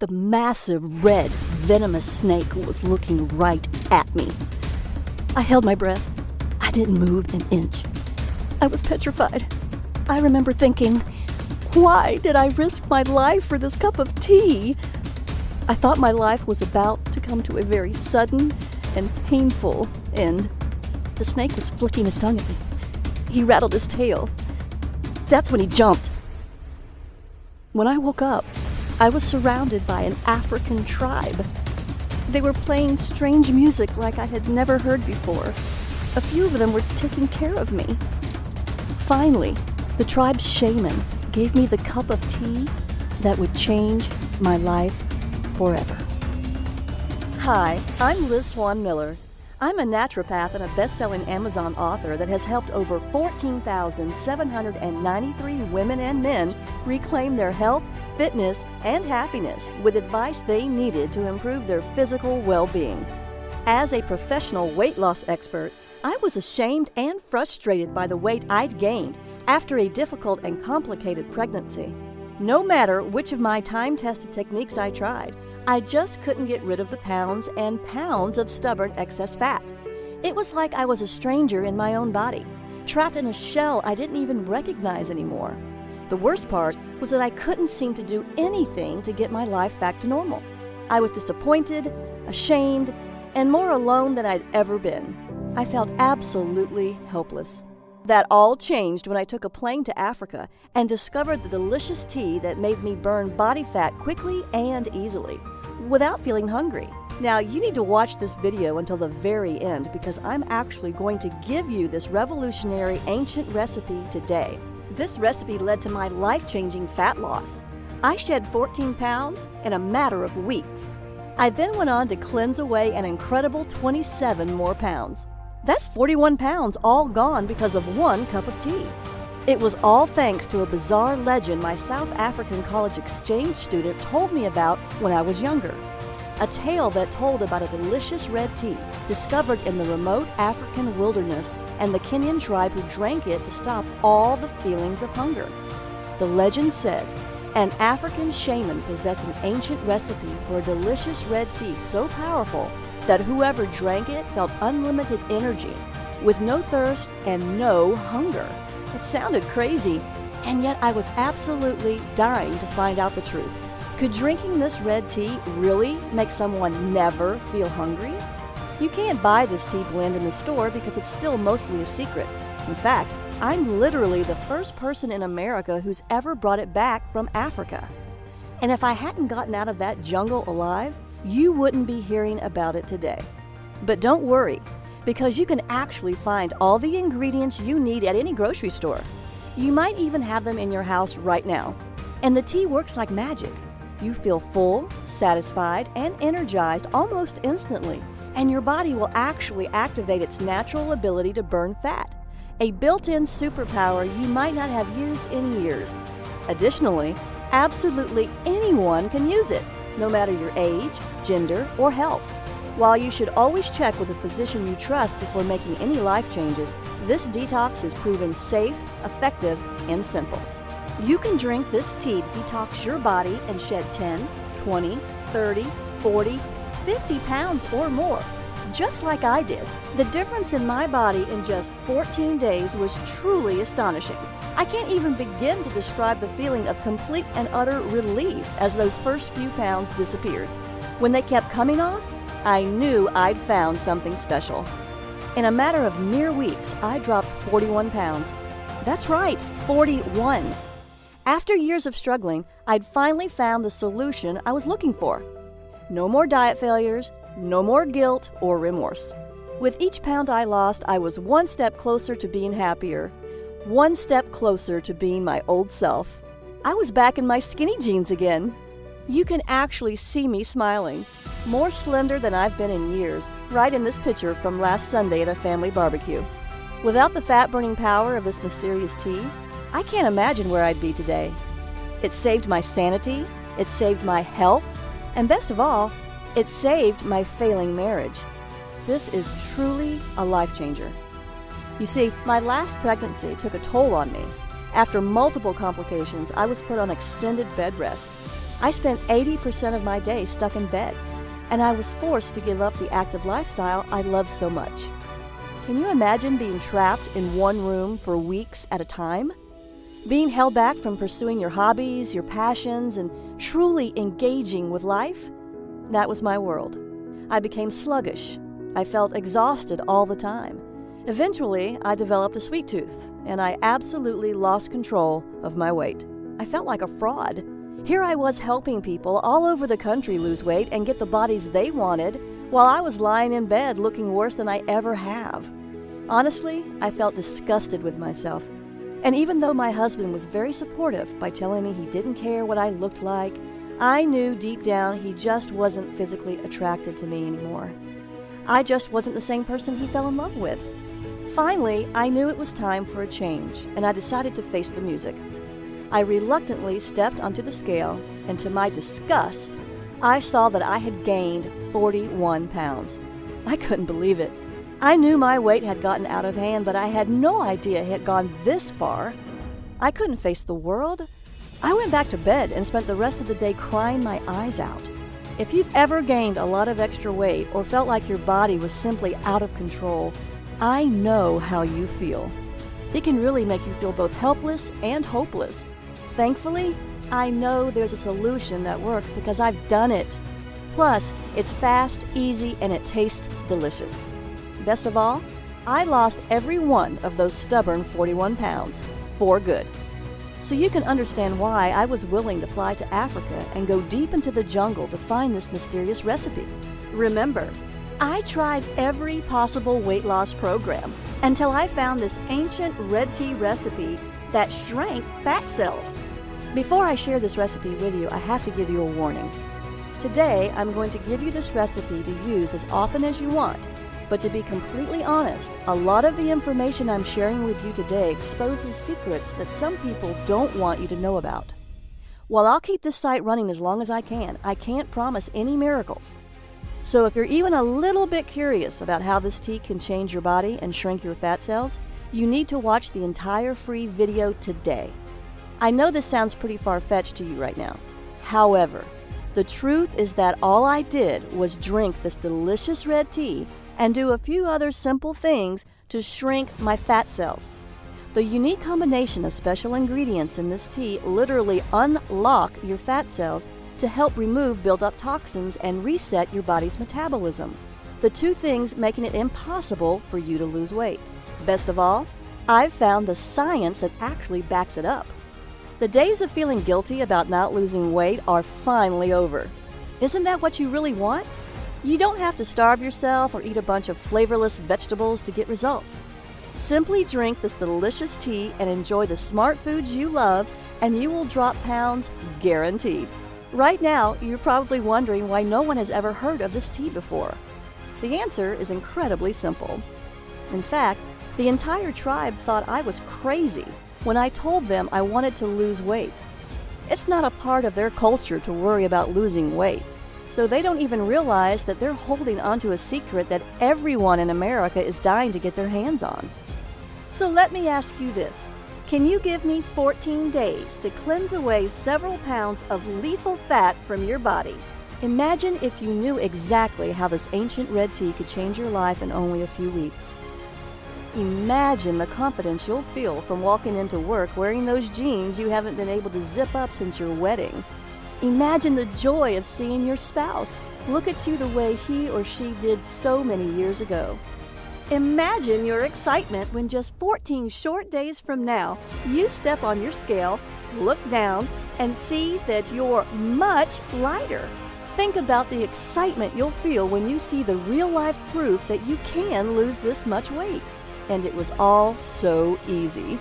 The massive, red, venomous snake was looking right at me. I held my breath. I didn't move an inch. I was petrified. I remember thinking, why did I risk my life for this cup of tea? I thought my life was about to come to a very sudden and painful end. The snake was flicking his tongue at me. He rattled his tail. That's when he jumped. When I woke up, I was surrounded by an African tribe. They were playing strange music like I had never heard before. A few of them were taking care of me. Finally, the tribe's shaman gave me the cup of tea that would change my life forever. Hi, I'm Swann Miller. I'm a naturopath and a best-selling Amazon author that has helped over 14,793 women and men reclaim their health, fitness, and happiness with advice they needed to improve their physical well-being. As a professional weight loss expert, I was ashamed and frustrated by the weight I'd gained after a difficult and complicated pregnancy. No matter which of my time-tested techniques I tried, I just couldn't get rid of the pounds and pounds of stubborn excess fat. It was like I was a stranger in my own body, trapped in a shell I didn't even recognize anymore. The worst part was that I couldn't seem to do anything to get my life back to normal. I was disappointed, ashamed, and more alone than I'd ever been. I felt absolutely helpless. That all changed when I took a plane to Africa and discovered the delicious tea that made me burn body fat quickly and easily, without feeling hungry. Now, you need to watch this video until the very end because I'm actually going to give you this revolutionary ancient recipe today. This recipe led to my life-changing fat loss. I shed 14 pounds in a matter of weeks. I then went on to cleanse away an incredible 27 more pounds. That's 41 pounds all gone because of one cup of tea. It was all thanks to a bizarre legend my South African college exchange student told me about when I was younger. A tale that told about a delicious red tea discovered in the remote African wilderness and the Kenyan tribe who drank it to stop all the feelings of hunger. The legend said an African shaman possessed an ancient recipe for a delicious red tea so powerful that whoever drank it felt unlimited energy, with no thirst and no hunger. It sounded crazy, and yet I was absolutely dying to find out the truth. Could drinking this red tea really make someone never feel hungry? You can't buy this tea blend in the store because it's still mostly a secret. In fact, I'm literally the first person in America who's ever brought it back from Africa. And if I hadn't gotten out of that jungle alive, you wouldn't be hearing about it today. But don't worry, because you can actually find all the ingredients you need at any grocery store. You might even have them in your house right now. And the tea works like magic. You feel full, satisfied, and energized almost instantly, and your body will actually activate its natural ability to burn fat, a built-in superpower you might not have used in years. Additionally, absolutely anyone can use it, no matter your age, gender, or health. While you should always check with a physician you trust before making any life changes, this detox is proven safe, effective, and simple. You can drink this tea to detox your body and shed 10, 20, 30, 40, 50 pounds or more, just like I did. The difference in my body in just 14 days was truly astonishing. I can't even begin to describe the feeling of complete and utter relief as those first few pounds disappeared. When they kept coming off, I knew I'd found something special. In a matter of mere weeks, I dropped 41 pounds. That's right, 41. After years of struggling, I'd finally found the solution I was looking for. No more diet failures, no more guilt or remorse. With each pound I lost, I was one step closer to being happier, one step closer to being my old self. I was back in my skinny jeans again. You can actually see me smiling, more slender than I've been in years, right in this picture from last Sunday at a family barbecue. Without the fat-burning power of this mysterious tea, I can't imagine where I'd be today. It saved my sanity, it saved my health, and best of all, it saved my failing marriage. This is truly a life changer. You see, my last pregnancy took a toll on me. After multiple complications, I was put on extended bed rest. I spent 80% of my day stuck in bed, and I was forced to give up the active lifestyle I loved so much. Can you imagine being trapped in one room for weeks at a time? Being held back from pursuing your hobbies, your passions, and truly engaging with life? That was my world. I became sluggish. I felt exhausted all the time. Eventually, I developed a sweet tooth, and I absolutely lost control of my weight. I felt like a fraud. Here I was helping people all over the country lose weight and get the bodies they wanted, while I was lying in bed looking worse than I ever have. Honestly, I felt disgusted with myself. And even though my husband was very supportive by telling me he didn't care what I looked like, I knew deep down he just wasn't physically attracted to me anymore. I just wasn't the same person he fell in love with. Finally, I knew it was time for a change, and I decided to face the music. I reluctantly stepped onto the scale, and to my disgust, I saw that I had gained 41 pounds. I couldn't believe it. I knew my weight had gotten out of hand, but I had no idea it had gone this far. I couldn't face the world. I went back to bed and spent the rest of the day crying my eyes out. If you've ever gained a lot of extra weight or felt like your body was simply out of control, I know how you feel. It can really make you feel both helpless and hopeless. Thankfully, I know there's a solution that works because I've done it. Plus, it's fast, easy, and it tastes delicious. Best of all, I lost every one of those stubborn 41 pounds for good. So you can understand why I was willing to fly to Africa and go deep into the jungle to find this mysterious recipe. Remember, I tried every possible weight loss program until I found this ancient red tea recipe that shrank fat cells. Before I share this recipe with you, I have to give you a warning. Today, I'm going to give you this recipe to use as often as you want. But to be completely honest, a lot of the information I'm sharing with you today exposes secrets that some people don't want you to know about. While I'll keep this site running as long as I can't promise any miracles. So if you're even a little bit curious about how this tea can change your body and shrink your fat cells, you need to watch the entire free video today. I know this sounds pretty far-fetched to you right now. However, the truth is that all I did was drink this delicious red tea and do a few other simple things to shrink my fat cells. The unique combination of special ingredients in this tea literally unlock your fat cells to help remove built-up toxins and reset your body's metabolism, the two things making it impossible for you to lose weight. Best of all, I've found the science that actually backs it up. The days of feeling guilty about not losing weight are finally over. Isn't that what you really want? You don't have to starve yourself or eat a bunch of flavorless vegetables to get results. Simply drink this delicious tea and enjoy the smart foods you love, and you will drop pounds guaranteed. Right now, you're probably wondering why no one has ever heard of this tea before. The answer is incredibly simple. In fact, the entire tribe thought I was crazy when I told them I wanted to lose weight. It's not a part of their culture to worry about losing weight. So they don't even realize that they're holding onto a secret that everyone in America is dying to get their hands on. So let me ask you this. Can you give me 14 days to cleanse away several pounds of lethal fat from your body? Imagine if you knew exactly how this ancient red tea could change your life in only a few weeks. Imagine the confidence you'll feel from walking into work wearing those jeans you haven't been able to zip up since your wedding. Imagine the joy of seeing your spouse look at you the way he or she did so many years ago. Imagine your excitement when just 14 short days from now, you step on your scale, look down, and see that you're much lighter. Think about the excitement you'll feel when you see the real-life proof that you can lose this much weight. And it was all so easy.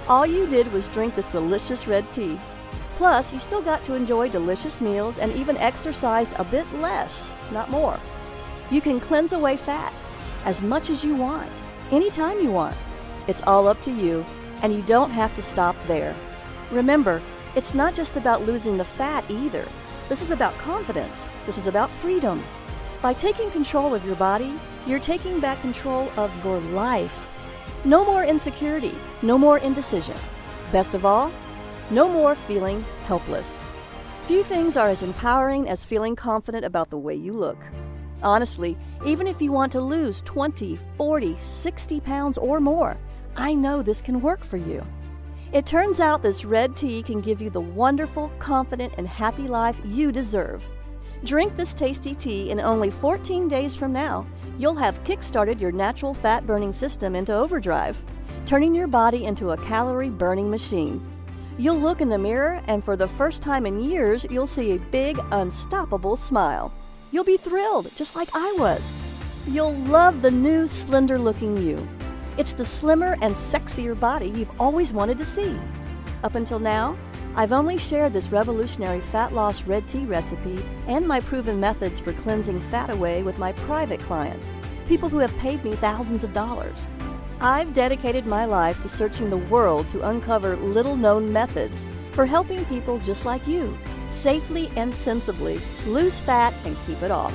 All you did was drink this delicious red tea. Plus, you still got to enjoy delicious meals and even exercised a bit less, not more. You can cleanse away fat as much as you want, anytime you want. It's all up to you, and you don't have to stop there. Remember, it's not just about losing the fat either. This is about confidence. This is about freedom. By taking control of your body, you're taking back control of your life. No more insecurity, no more indecision. Best of all, no more feeling helpless. Few things are as empowering as feeling confident about the way you look. Honestly, even if you want to lose 20, 40, 60 pounds or more, I know this can work for you. It turns out this red tea can give you the wonderful, confident, and happy life you deserve. Drink this tasty tea and only 14 days from now, you'll have kick-started your natural fat-burning system into overdrive, turning your body into a calorie-burning machine. You'll look in the mirror, and for the first time in years, you'll see a big, unstoppable smile. You'll be thrilled, just like I was. You'll love the new, slender-looking you. It's the slimmer and sexier body you've always wanted to see. Up until now, I've only shared this revolutionary fat loss red tea recipe and my proven methods for cleansing fat away with my private clients, people who have paid me thousands of dollars. I've dedicated my life to searching the world to uncover little-known methods for helping people just like you safely and sensibly lose fat and keep it off.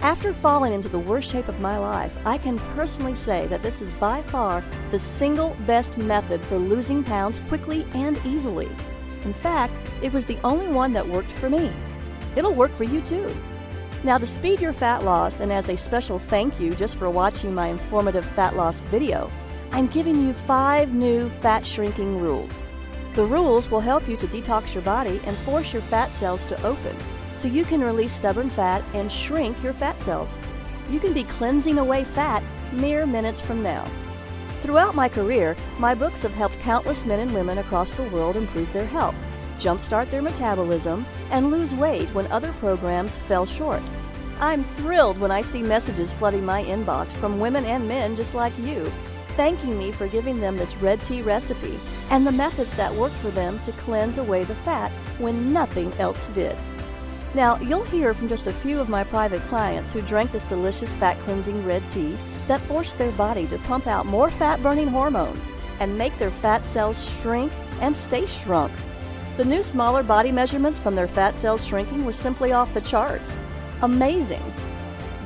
After falling into the worst shape of my life, I can personally say that this is by far the single best method for losing pounds quickly and easily. In fact, it was the only one that worked for me. It'll work for you too. Now, to speed your fat loss, and as a special thank you just for watching my informative fat loss video, I'm giving you 5 new fat shrinking rules. The rules will help you to detox your body and force your fat cells to open, so you can release stubborn fat and shrink your fat cells. You can be cleansing away fat mere minutes from now. Throughout my career, my books have helped countless men and women across the world improve their health, jumpstart their metabolism, and lose weight when other programs fell short. I'm thrilled when I see messages flooding my inbox from women and men just like you, thanking me for giving them this red tea recipe and the methods that worked for them to cleanse away the fat when nothing else did. Now, you'll hear from just a few of my private clients who drank this delicious fat-cleansing red tea that forced their body to pump out more fat-burning hormones and make their fat cells shrink and stay shrunk. The new smaller body measurements from their fat cells shrinking were simply off the charts. Amazing!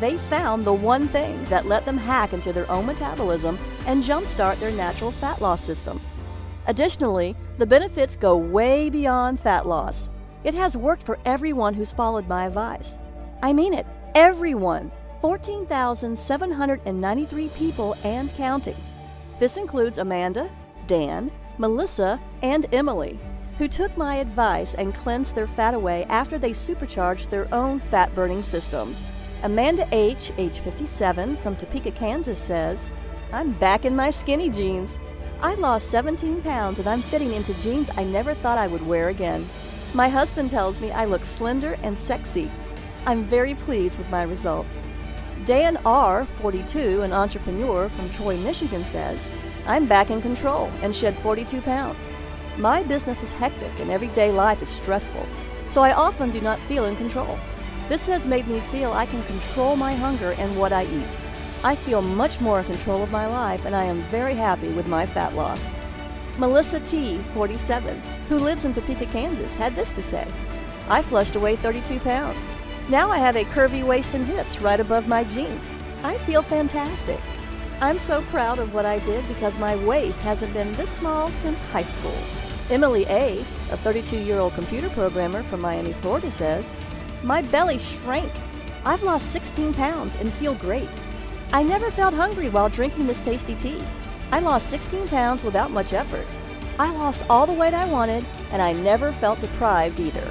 They found the one thing that let them hack into their own metabolism and jumpstart their natural fat loss systems. Additionally, the benefits go way beyond fat loss. It has worked for everyone who's followed my advice. I mean it, everyone! 14,793 people and counting. This includes Amanda, Dan, Melissa, and Emily, who took my advice and cleansed their fat away after they supercharged their own fat-burning systems. Amanda H., age 57, from Topeka, Kansas, says, "I'm back in my skinny jeans. I lost 17 pounds and I'm fitting into jeans I never thought I would wear again. My husband tells me I look slender and sexy. I'm very pleased with my results." Dan R., 42, an entrepreneur from Troy, Michigan, says, "I'm back in control and shed 42 pounds. My business is hectic and everyday life is stressful, so I often do not feel in control. This has made me feel I can control my hunger and what I eat. I feel much more in control of my life and I am very happy with my fat loss." Melissa T., 47, who lives in Topeka, Kansas, had this to say, "I flushed away 32 pounds. Now I have a curvy waist and hips right above my jeans. I feel fantastic. I'm so proud of what I did because my waist hasn't been this small since high school." Emily A., a 32-year-old computer programmer from Miami, Florida, says, "My belly shrank. I've lost 16 pounds and feel great. I never felt hungry while drinking this tasty tea. I lost 16 pounds without much effort. I lost all the weight I wanted, and I never felt deprived either."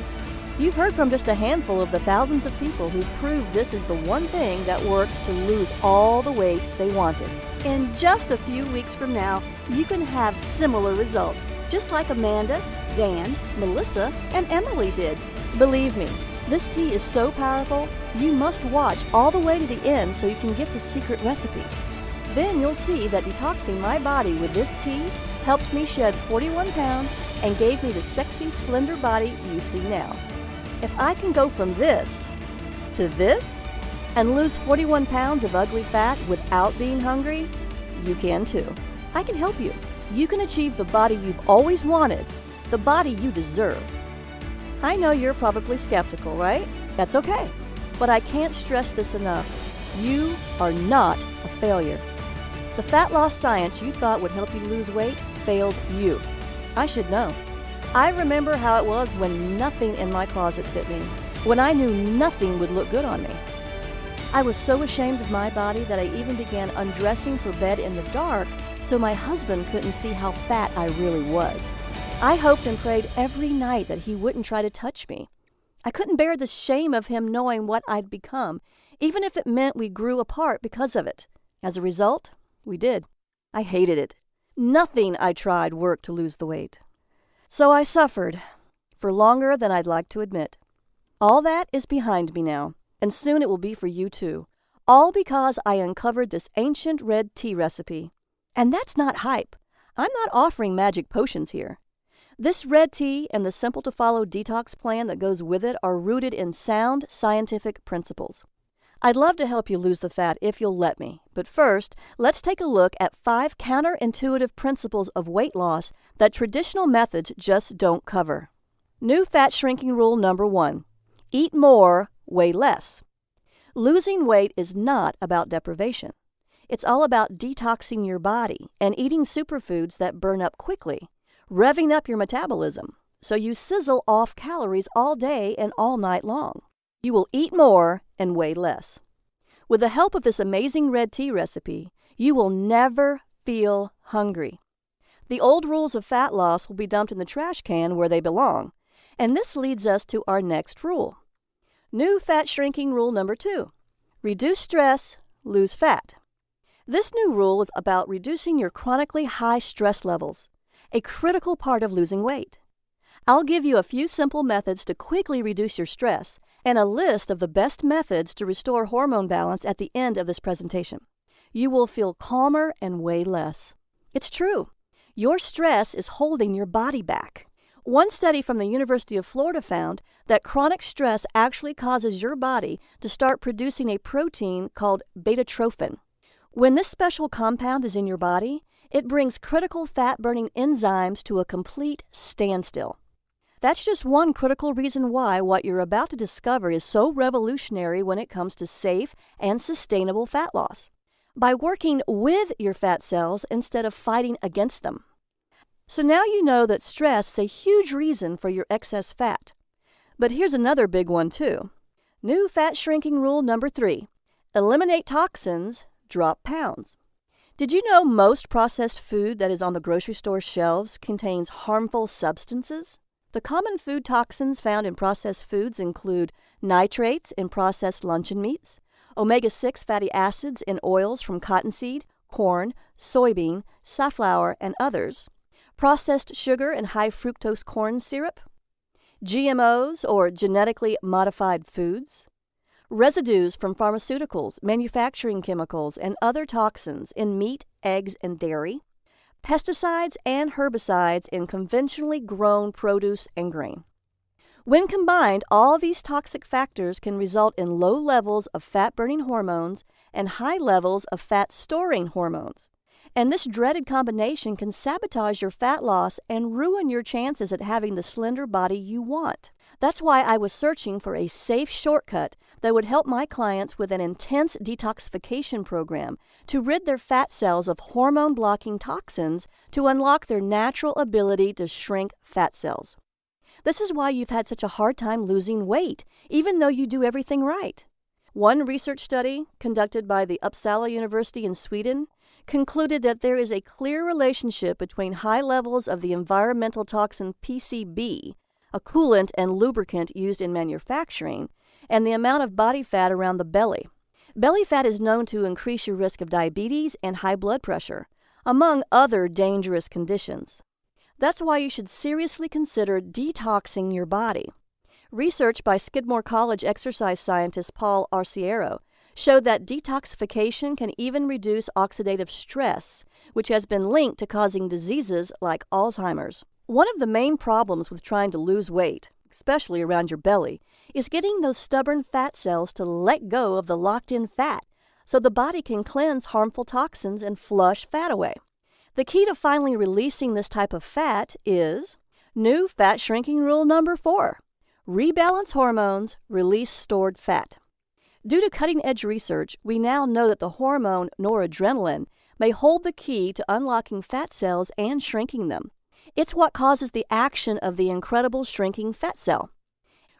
You've heard from just a handful of the thousands of people who've proved this is the one thing that worked to lose all the weight they wanted. In just a few weeks from now, you can have similar results, just like Amanda, Dan, Melissa, and Emily did. Believe me, this tea is so powerful, you must watch all the way to the end so you can get the secret recipe. Then you'll see that detoxing my body with this tea helped me shed 41 pounds and gave me the sexy, slender body you see now. If I can go from this to this and lose 41 pounds of ugly fat without being hungry, you can too. I can help you. You can achieve the body you've always wanted, the body you deserve. I know you're probably skeptical, right? That's okay. But I can't stress this enough. You are not a failure. The fat loss science you thought would help you lose weight failed you. I should know. I remember how it was when nothing in my closet fit me, when I knew nothing would look good on me. I was so ashamed of my body that I even began undressing for bed in the dark so my husband couldn't see how fat I really was. I hoped and prayed every night that he wouldn't try to touch me. I couldn't bear the shame of him knowing what I'd become, even if it meant we grew apart because of it. As a result, we did. I hated it. Nothing I tried worked to lose the weight. So I suffered for longer than I'd like to admit. All that is behind me now, and soon it will be for you too. All because I uncovered this ancient red tea recipe. And that's not hype. I'm not offering magic potions here. This red tea and the simple-to-follow detox plan that goes with it are rooted in sound scientific principles. I'd love to help you lose the fat if you'll let me. But first, let's take a look at 5 counterintuitive principles of weight loss that traditional methods just don't cover. New fat shrinking rule number 1. Eat more, weigh less. Losing weight is not about deprivation. It's all about detoxing your body and eating superfoods that burn up quickly, revving up your metabolism so you sizzle off calories all day and all night long. You will eat more and weigh less. With the help of this amazing red tea recipe, you will never feel hungry. The old rules of fat loss will be dumped in the trash can where they belong. And this leads us to our next rule. New fat shrinking rule number 2. Reduce stress, lose fat. This new rule is about reducing your chronically high stress levels, a critical part of losing weight. I'll give you a few simple methods to quickly reduce your stress and a list of the best methods to restore hormone balance at the end of this presentation. You will feel calmer and weigh less. It's true. Your stress is holding your body back. One study from the University of Florida found that chronic stress actually causes your body to start producing a protein called beta-trophin. When this special compound is in your body, it brings critical fat-burning enzymes to a complete standstill. That's just one critical reason why what you're about to discover is so revolutionary when it comes to safe and sustainable fat loss. By working with your fat cells instead of fighting against them. So now you know that stress is a huge reason for your excess fat. But here's another big one too. New fat shrinking rule number 3. Eliminate toxins, drop pounds. Did you know most processed food that is on the grocery store shelves contains harmful substances? The common food toxins found in processed foods include nitrates in processed luncheon meats, omega-6 fatty acids in oils from cottonseed, corn, soybean, safflower, and others, processed sugar and high fructose corn syrup, GMOs or genetically modified foods, residues from pharmaceuticals, manufacturing chemicals, and other toxins in meat, eggs, and dairy, pesticides and herbicides in conventionally grown produce and grain. When combined, all these toxic factors can result in low levels of fat-burning hormones and high levels of fat-storing hormones. And this dreaded combination can sabotage your fat loss and ruin your chances at having the slender body you want. That's why I was searching for a safe shortcut that would help my clients with an intense detoxification program to rid their fat cells of hormone-blocking toxins to unlock their natural ability to shrink fat cells. This is why you've had such a hard time losing weight, even though you do everything right. One research study conducted by the Uppsala University in Sweden concluded that there is a clear relationship between high levels of the environmental toxin PCB, a coolant and lubricant used in manufacturing, and the amount of body fat around the belly. Belly fat is known to increase your risk of diabetes and high blood pressure, among other dangerous conditions. That's why you should seriously consider detoxing your body. Research by Skidmore College exercise scientist Paul Arciero showed that detoxification can even reduce oxidative stress, which has been linked to causing diseases like Alzheimer's. One of the main problems with trying to lose weight, especially around your belly, is getting those stubborn fat cells to let go of the locked-in fat so the body can cleanse harmful toxins and flush fat away. The key to finally releasing this type of fat is new fat shrinking rule number 4. Rebalance hormones, release stored fat. Due to cutting-edge research, we now know that the hormone noradrenaline may hold the key to unlocking fat cells and shrinking them. It's what causes the action of the incredible shrinking fat cell.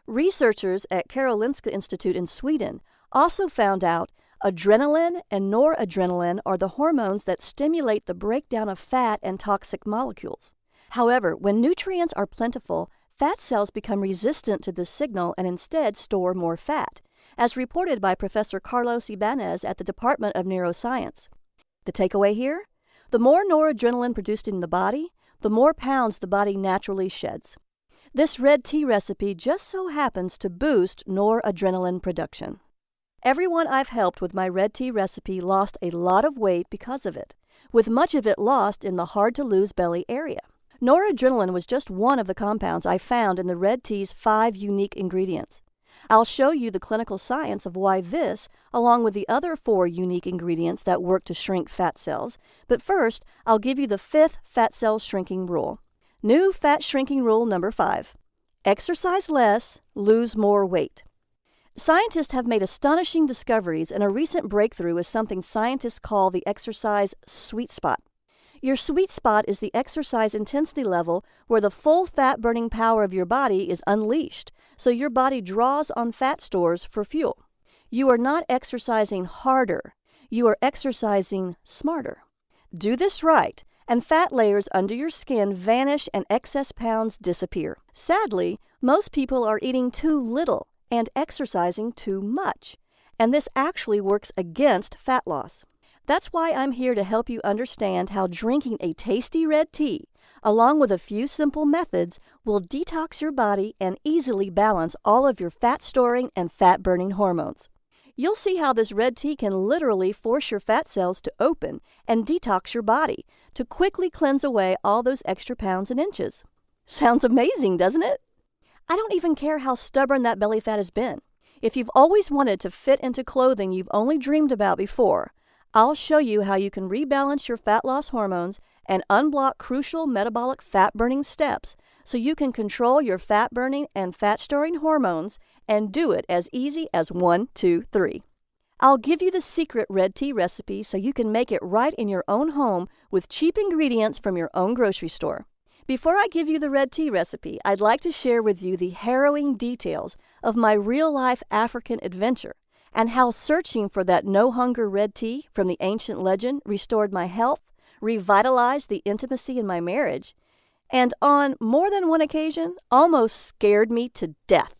Researchers at Karolinska Institute in Sweden also found out adrenaline and noradrenaline are the hormones that stimulate the breakdown of fat and toxic molecules. However, when nutrients are plentiful, fat cells become resistant to this signal and instead store more fat, as reported by Professor Carlos Ibanez at the Department of Neuroscience. The takeaway here? The more noradrenaline produced in the body, the more pounds the body naturally sheds. This red tea recipe just so happens to boost noradrenaline production. Everyone I've helped with my red tea recipe lost a lot of weight because of it, with much of it lost in the hard-to-lose belly area. Noradrenaline was just one of the compounds I found in the red tea's 5 unique ingredients. I'll show you the clinical science of why this, along with the other 4 unique ingredients that work to shrink fat cells, but first, I'll give you the 5th fat cell shrinking rule. New fat shrinking rule number 5. Exercise less, lose more weight. Scientists have made astonishing discoveries, and a recent breakthrough is something scientists call the exercise sweet spot. Your sweet spot is the exercise intensity level where the full fat-burning power of your body is unleashed, so your body draws on fat stores for fuel. You are not exercising harder. You are exercising smarter. Do this right, and fat layers under your skin vanish and excess pounds disappear. Sadly, most people are eating too little and exercising too much, and this actually works against fat loss. That's why I'm here to help you understand how drinking a tasty red tea, along with a few simple methods, will detox your body and easily balance all of your fat-storing and fat-burning hormones. You'll see how this red tea can literally force your fat cells to open and detox your body to quickly cleanse away all those extra pounds and inches. Sounds amazing, doesn't it? I don't even care how stubborn that belly fat has been. If you've always wanted to fit into clothing you've only dreamed about before, I'll show you how you can rebalance your fat loss hormones and unblock crucial metabolic fat-burning steps so you can control your fat-burning and fat-storing hormones and do it as easy as 1, 2, 3. I'll give you the secret red tea recipe so you can make it right in your own home with cheap ingredients from your own grocery store. Before I give you the red tea recipe, I'd like to share with you the harrowing details of my real-life African adventure and how searching for that no-hunger red tea from the ancient legend restored my health, revitalized the intimacy in my marriage, and on more than one occasion, almost scared me to death.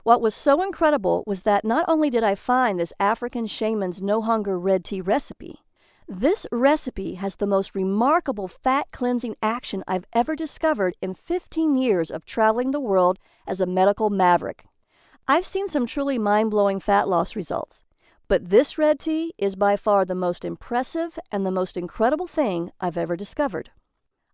What was so incredible was that not only did I find this African shaman's no-hunger red tea recipe, this recipe has the most remarkable fat-cleansing action I've ever discovered in 15 years of traveling the world as a medical maverick. I've seen some truly mind-blowing fat loss results, but this red tea is by far the most impressive and the most incredible thing I've ever discovered.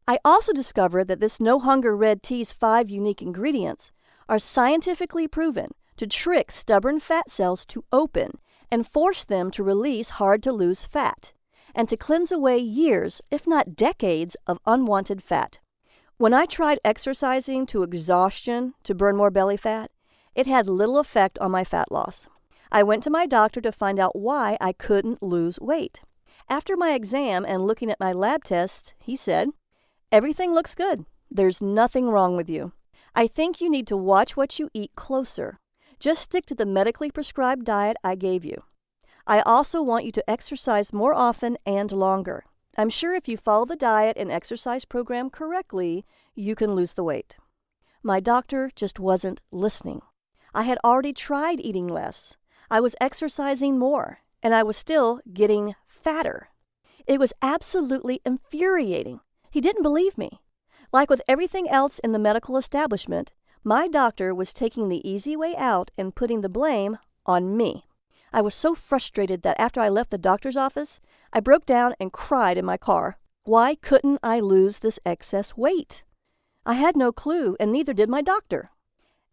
I also discovered that this no-hunger red tea's 5 unique ingredients are scientifically proven to trick stubborn fat cells to open and force them to release hard-to-lose fat, and to cleanse away years, if not decades, of unwanted fat. When I tried exercising to exhaustion to burn more belly fat, it had little effect on my fat loss. I went to my doctor to find out why I couldn't lose weight. After my exam and looking at my lab tests, he said, "Everything looks good. There's nothing wrong with you. I think you need to watch what you eat closer. Just stick to the medically prescribed diet I gave you. I also want you to exercise more often and longer. I'm sure if you follow the diet and exercise program correctly, you can lose the weight." My doctor just wasn't listening. I had already tried eating less. I was exercising more, and I was still getting fatter. It was absolutely infuriating. He didn't believe me. Like with everything else in the medical establishment, my doctor was taking the easy way out and putting the blame on me. I was so frustrated that after I left the doctor's office, I broke down and cried in my car. Why couldn't I lose this excess weight? I had no clue, and neither did my doctor.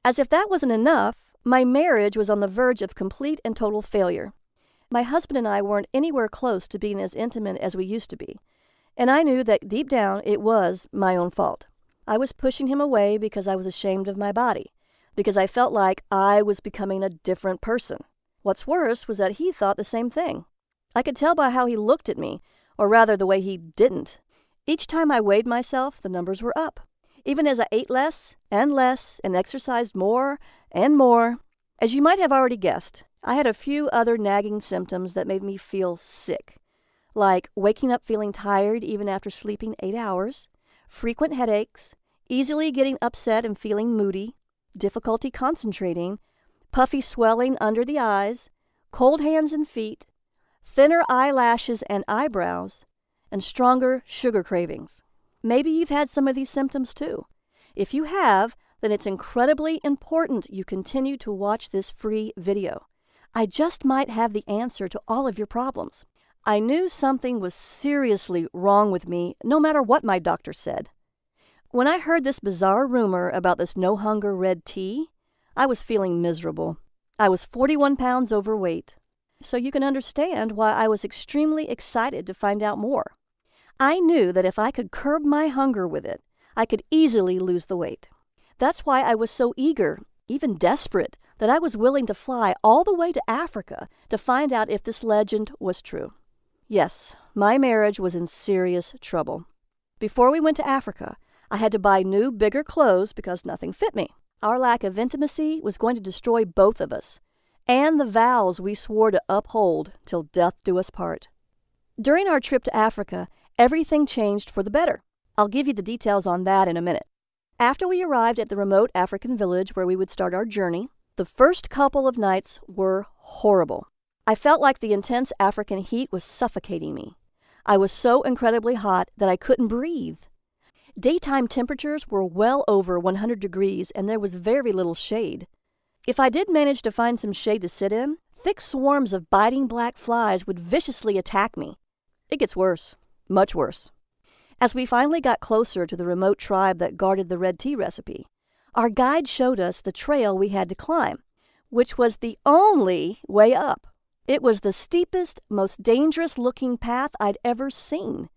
As if that wasn't enough, my marriage was on the verge of complete and total failure. My husband and I weren't anywhere close to being as intimate as we used to be, and I knew that deep down it was my own fault. I was pushing him away because I was ashamed of my body, because I felt like I was becoming a different person. What's worse was that he thought the same thing. I could tell by how he looked at me, or rather the way he didn't. Each time I weighed myself, the numbers were up, even as I ate less and exercised more and more. As you might have already guessed, I had a few other nagging symptoms that made me feel sick, like waking up feeling tired even after sleeping 8 hours, frequent headaches, easily getting upset and feeling moody, difficulty concentrating, puffy swelling under the eyes, cold hands and feet, thinner eyelashes and eyebrows, and stronger sugar cravings. Maybe you've had some of these symptoms too. If you have, then it's incredibly important you continue to watch this free video. I just might have the answer to all of your problems. I knew something was seriously wrong with me, no matter what my doctor said. When I heard this bizarre rumor about this no-hunger red tea, I was feeling miserable. I was 41 pounds overweight, so you can understand why I was extremely excited to find out more. I knew that if I could curb my hunger with it, I could easily lose the weight. That's why I was so eager, even desperate, that I was willing to fly all the way to Africa to find out if this legend was true. Yes, my marriage was in serious trouble. Before we went to Africa, I had to buy new, bigger clothes because nothing fit me. Our lack of intimacy was going to destroy both of us, and the vows we swore to uphold till death do us part. During our trip to Africa, everything changed for the better. I'll give you the details on that in a minute. After we arrived at the remote African village where we would start our journey, the first couple of nights were horrible. I felt like the intense African heat was suffocating me. I was so incredibly hot that I couldn't breathe. Daytime temperatures were well over 100 degrees and there was very little shade. If I did manage to find some shade to sit in, thick swarms of biting black flies would viciously attack me. It gets worse, much worse. As we finally got closer to the remote tribe that guarded the red tea recipe, our guide showed us the trail we had to climb, which was the only way up. It was the steepest, most dangerous-looking path I'd ever seen.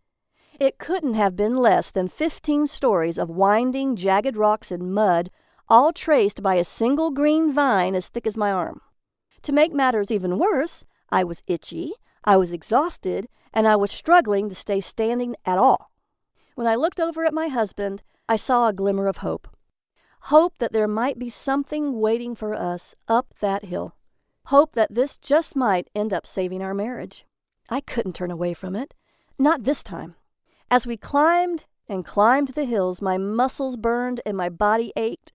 It couldn't have been less than 15 stories of winding, jagged rocks and mud, all traced by a single green vine as thick as my arm. To make matters even worse, I was itchy, I was exhausted, and I was struggling to stay standing at all. When I looked over at my husband, I saw a glimmer of hope. Hope that there might be something waiting for us up that hill. Hope that this just might end up saving our marriage. I couldn't turn away from it. Not this time. As we climbed and climbed the hills, my muscles burned and my body ached.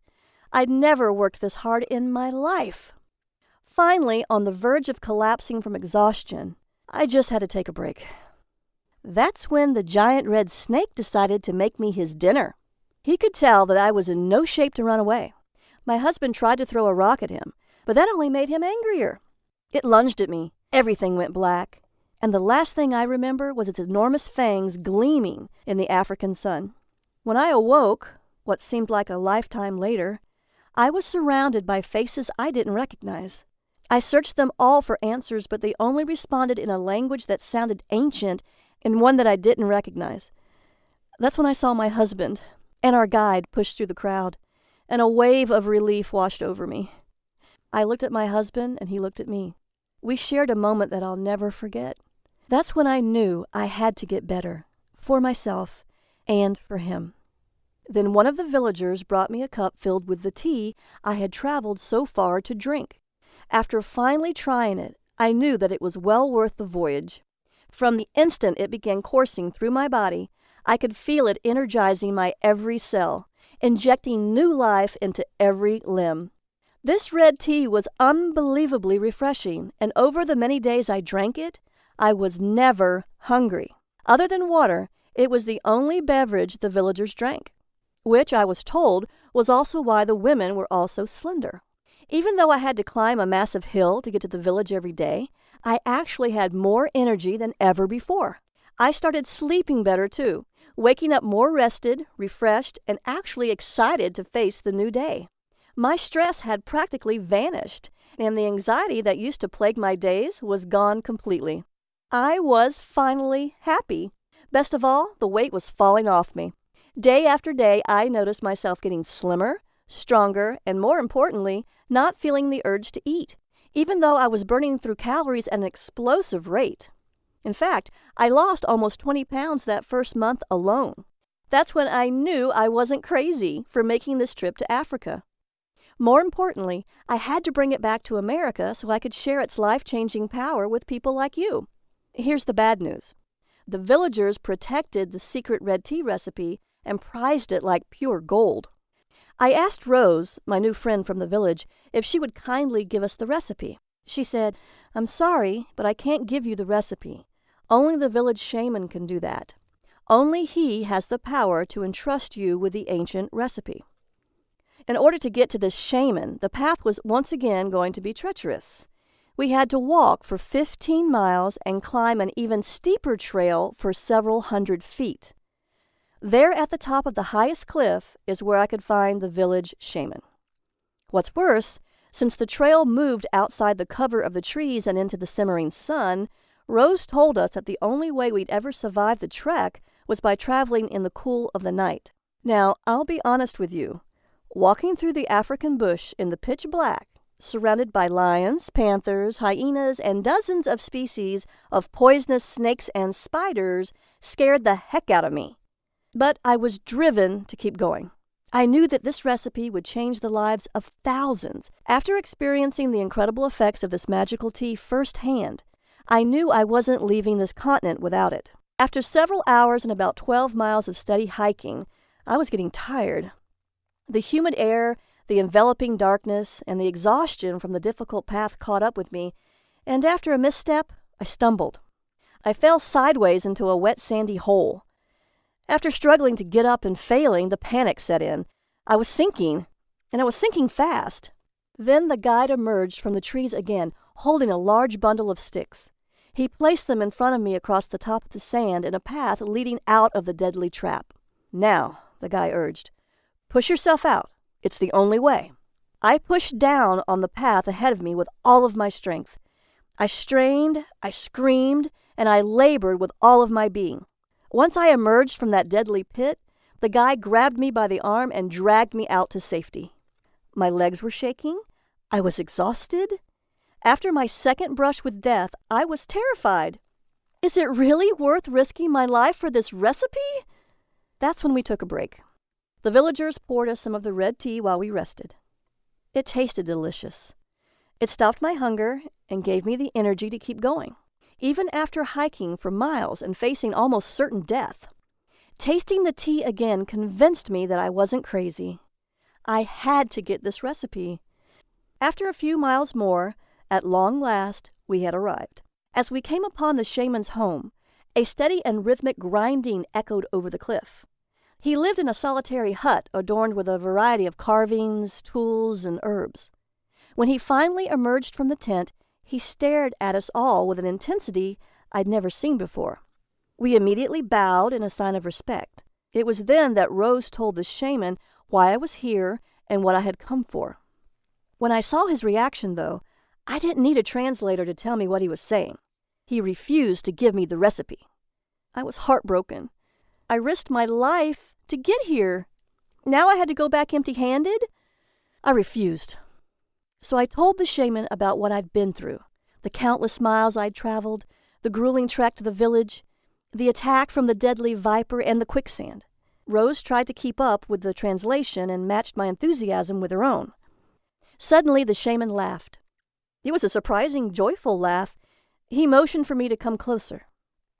I'd never worked this hard in my life. Finally, on the verge of collapsing from exhaustion, I just had to take a break. That's when the giant red snake decided to make me his dinner. He could tell that I was in no shape to run away. My husband tried to throw a rock at him, but that only made him angrier. It lunged at me. Everything went black. And the last thing I remember was its enormous fangs gleaming in the African sun. When I awoke, what seemed like a lifetime later, I was surrounded by faces I didn't recognize. I searched them all for answers, but they only responded in a language that sounded ancient and one that I didn't recognize. That's when I saw my husband and our guide push through the crowd, and a wave of relief washed over me. I looked at my husband, and he looked at me. We shared a moment that I'll never forget. That's when I knew I had to get better, for myself and for him. Then one of the villagers brought me a cup filled with the tea I had traveled so far to drink. After finally trying it, I knew that it was well worth the voyage. From the instant it began coursing through my body, I could feel it energizing my every cell, injecting new life into every limb. This red tea was unbelievably refreshing, and over the many days I drank it, I was never hungry. Other than water, it was the only beverage the villagers drank, which I was told was also why the women were all so slender. Even though I had to climb a massive hill to get to the village every day, I actually had more energy than ever before. I started sleeping better too, waking up more rested, refreshed, and actually excited to face the new day. My stress had practically vanished, and the anxiety that used to plague my days was gone completely. I was finally happy. Best of all, the weight was falling off me. Day after day, I noticed myself getting slimmer, stronger, and more importantly, not feeling the urge to eat, even though I was burning through calories at an explosive rate. In fact, I lost almost 20 pounds that first month alone. That's when I knew I wasn't crazy for making this trip to Africa. More importantly, I had to bring it back to America so I could share its life-changing power with people like you. Here's the bad news. The villagers protected the secret red tea recipe and prized it like pure gold. I asked Rose, my new friend from the village, if she would kindly give us the recipe. She said, "I'm sorry, but I can't give you the recipe. Only the village shaman can do that. Only he has the power to entrust you with the ancient recipe." In order to get to this shaman, the path was once again going to be treacherous. We had to walk for 15 miles and climb an even steeper trail for several hundred feet. There at the top of the highest cliff is where I could find the village shaman. What's worse, since the trail moved outside the cover of the trees and into the simmering sun, Rose told us that the only way we'd ever survive the trek was by traveling in the cool of the night. Now, I'll be honest with you. Walking through the African bush in the pitch black, surrounded by lions, panthers, hyenas, and dozens of species of poisonous snakes and spiders scared the heck out of me. But I was driven to keep going. I knew that this recipe would change the lives of thousands. After experiencing the incredible effects of this magical tea firsthand, I knew I wasn't leaving this continent without it. After several hours and about 12 miles of steady hiking, I was getting tired. The humid air, the enveloping darkness, and the exhaustion from the difficult path caught up with me, and after a misstep, I stumbled. I fell sideways into a wet sandy hole. After struggling to get up and failing, the panic set in. I was sinking, and I was sinking fast. Then the guide emerged from the trees again, holding a large bundle of sticks. He placed them in front of me across the top of the sand in a path leading out of the deadly trap. "Now," the guy urged, "push yourself out. It's the only way." I pushed down on the path ahead of me with all of my strength. I strained, I screamed, and I labored with all of my being. Once I emerged from that deadly pit, the guy grabbed me by the arm and dragged me out to safety. My legs were shaking. I was exhausted. After my second brush with death, I was terrified. Is it really worth risking my life for this recipe? That's when we took a break. The villagers poured us some of the red tea while we rested. It tasted delicious. It stopped my hunger and gave me the energy to keep going, even after hiking for miles and facing almost certain death. Tasting the tea again convinced me that I wasn't crazy. I had to get this recipe. After a few miles more, at long last, we had arrived. As we came upon the shaman's home, a steady and rhythmic grinding echoed over the cliff. He lived in a solitary hut adorned with a variety of carvings, tools, and herbs. When he finally emerged from the tent, he stared at us all with an intensity I'd never seen before. We immediately bowed in a sign of respect. It was then that Rose told the shaman why I was here and what I had come for. When I saw his reaction, though, I didn't need a translator to tell me what he was saying. He refused to give me the recipe. I was heartbroken. I risked my life to get here. Now I had to go back empty-handed? I refused. So I told the shaman about what I'd been through, the countless miles I'd traveled, the grueling trek to the village, the attack from the deadly viper, and the quicksand. Rose tried to keep up with the translation and matched my enthusiasm with her own. Suddenly the shaman laughed. It was a surprising, joyful laugh. He motioned for me to come closer.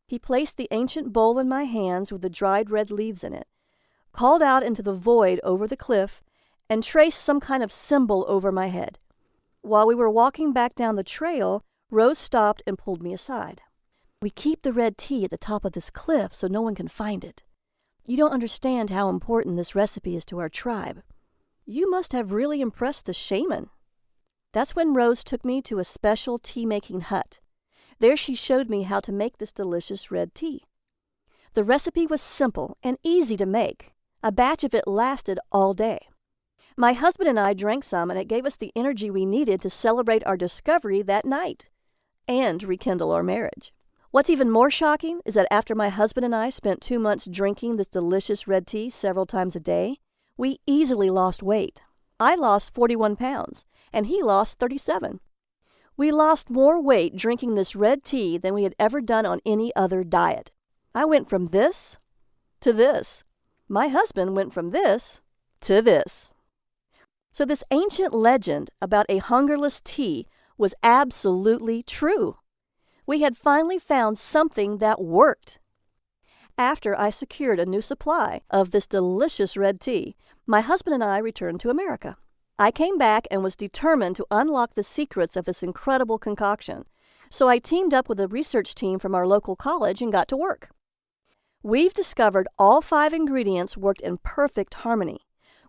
He placed the ancient bowl in my hands with the dried red leaves in it, called out into the void over the cliff, and traced some kind of symbol over my head. While we were walking back down the trail, Rose stopped and pulled me aside. "We keep the red tea at the top of this cliff so no one can find it. You don't understand how important this recipe is to our tribe. You must have really impressed the shaman." That's when Rose took me to a special tea-making hut. There she showed me how to make this delicious red tea. The recipe was simple and easy to make. A batch of it lasted all day. My husband and I drank some, and it gave us the energy we needed to celebrate our discovery that night and rekindle our marriage. What's even more shocking is that after my husband and I spent 2 months drinking this delicious red tea several times a day, we easily lost weight. I lost 41 pounds, and he lost 37. We lost more weight drinking this red tea than we had ever done on any other diet. I went from this to this. My husband went from this to this. So this ancient legend about a hungerless tea was absolutely true. We had finally found something that worked. After I secured a new supply of this delicious red tea, my husband and I returned to America. I came back and was determined to unlock the secrets of this incredible concoction, so I teamed up with a research team from our local college and got to work. We've discovered all 5 ingredients worked in perfect harmony,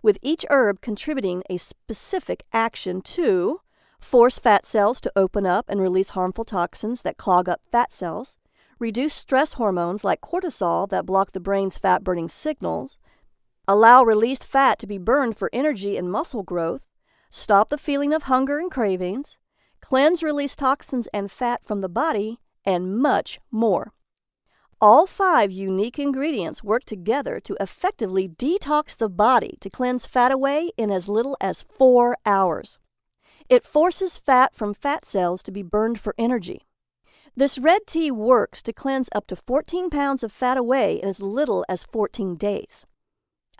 with each herb contributing a specific action to force fat cells to open up and release harmful toxins that clog up fat cells, reduce stress hormones like cortisol that block the brain's fat-burning signals, allow released fat to be burned for energy and muscle growth, stop the feeling of hunger and cravings, cleanse release toxins and fat from the body, and much more. All 5 unique ingredients work together to effectively detox the body to cleanse fat away in as little as 4 hours. It forces fat from fat cells to be burned for energy. This red tea works to cleanse up to 14 pounds of fat away in as little as 14 days.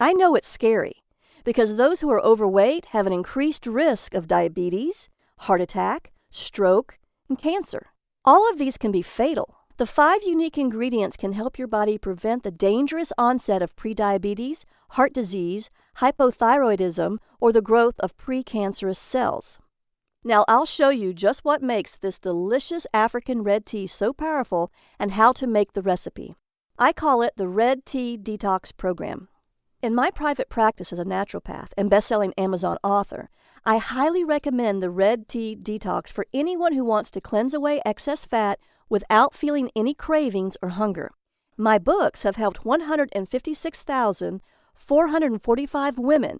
I know it's scary because those who are overweight have an increased risk of diabetes, heart attack, stroke, and cancer. All of these can be fatal. The 5 unique ingredients can help your body prevent the dangerous onset of prediabetes, heart disease, hypothyroidism, or the growth of precancerous cells. Now I'll show you just what makes this delicious African red tea so powerful and how to make the recipe. I call it the Red Tea Detox Program. In my private practice as a naturopath and best-selling Amazon author, I highly recommend the Red Tea Detox for anyone who wants to cleanse away excess fat without feeling any cravings or hunger. My books have helped 156,445 women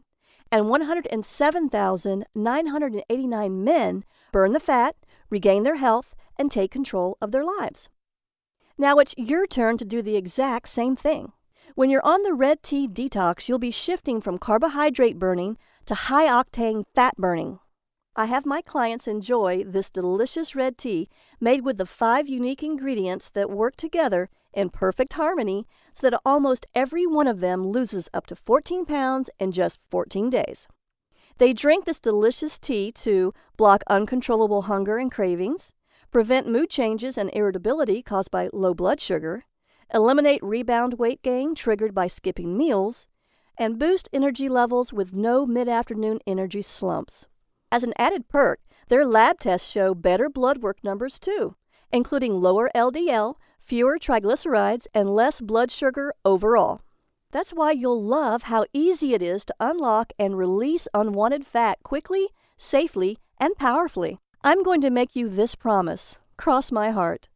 and 107,989 men burn the fat, regain their health, and take control of their lives. Now it's your turn to do the exact same thing. When you're on the Red Tea Detox, you'll be shifting from carbohydrate burning to high-octane fat burning. I have my clients enjoy this delicious red tea made with the 5 unique ingredients that work together in perfect harmony so that almost every one of them loses up to 14 pounds in just 14 days. They drink this delicious tea to block uncontrollable hunger and cravings, prevent mood changes and irritability caused by low blood sugar, eliminate rebound weight gain triggered by skipping meals, and boost energy levels with no mid-afternoon energy slumps. As an added perk, their lab tests show better blood work numbers too, including lower LDL, fewer triglycerides, and less blood sugar overall. That's why you'll love how easy it is to unlock and release unwanted fat quickly, safely, and powerfully. I'm going to make you this promise. Cross my heart.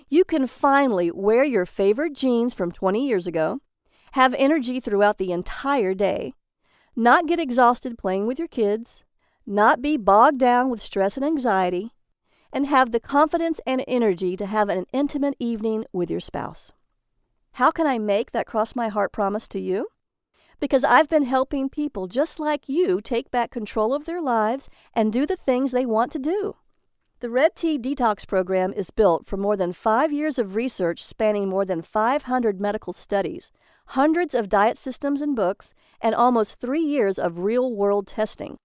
You can finally wear your favorite jeans from 20 years ago, have energy throughout the entire day, not get exhausted playing with your kids, not be bogged down with stress and anxiety, and have the confidence and energy to have an intimate evening with your spouse. How can I make that cross my heart promise to you? Because I've been helping people just like you take back control of their lives and do the things they want to do. The Red Tea Detox Program is built from more than 5 years of research spanning more than 500 medical studies, hundreds of diet systems and books, and almost 3 years of real-world testing.